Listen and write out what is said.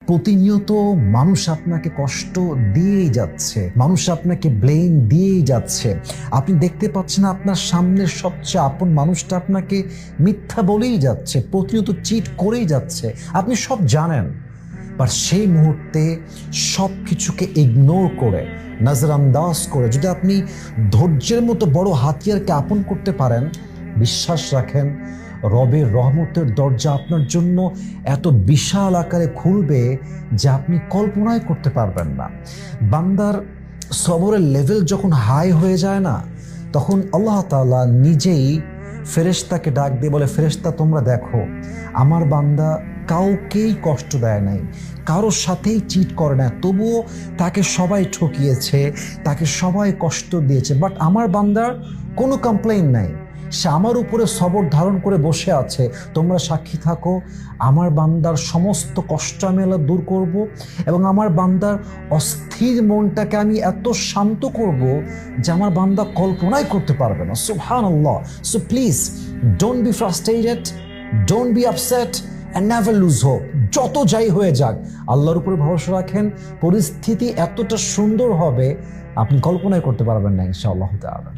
প্রতিনিয়ত মানুষ আপনাকে কষ্ট দিয়েই যাচ্ছে, মানুষ আপনাকে ব্লেম দিয়েই যাচ্ছে। আপনি দেখতে পাচ্ছেন আপনার সামনের সবচেয়ে আপন মানুষটা আপনাকে মিথ্যা বলেই যাচ্ছে, প্রতিনিয়ত চিট করেই যাচ্ছে, আপনি সব জানেন। বাট সেই মুহূর্তে সব কিছুকে ইগনোর করে, নজরআন্দাজ করে যদি আপনি ধৈর্যের মতো বড় হাতিয়ারকে আপন করতে পারেন, বিশ্বাস রাখেন রবের রহমতের দরজা আপনার জন্য এত বিশাল আকারে খুলবে যে আপনি কল্পনাই করতে পারবেন না। বান্দার সবরের লেভেল যখন হাই হয়ে যায় না, তখন আল্লাহ তাআলা নিজেই ফেরেশতাকে ডাক দিয়ে বলে, ফেরেশতা তোমরা দেখো আমার বান্দা কাউকেই কষ্ট দেয় নাই, কারোর সাথেই চিট করে না, তবুও তাকে সবাই ঠকিয়েছে, তাকে সবাই কষ্ট দিয়েছে, বাট আমার বান্দার কোনো কমপ্লেইন নাই, সে আমার উপরে সবর ধারণ করে বসে আছে। তোমরা সাক্ষী থাকো, আমার বান্দার সমস্ত কষ্ট আমি আল্লাহ দূর করব এবং আমার বান্দার অস্থির মনটাকে আমি এত শান্ত করব যে আমার বান্দা কল্পনাই করতে পারবে না। সুবহানাল্লাহ। So please don't be frustrated, don't be upset and never lose hope। যত যাই হয়ে যাক আল্লাহর উপরে ভরসা রাখেন, পরিস্থিতি এতটা সুন্দর হবে আপনি কল্পনাই করতে পারবেন না ইনশাআল্লাহ তাআলা।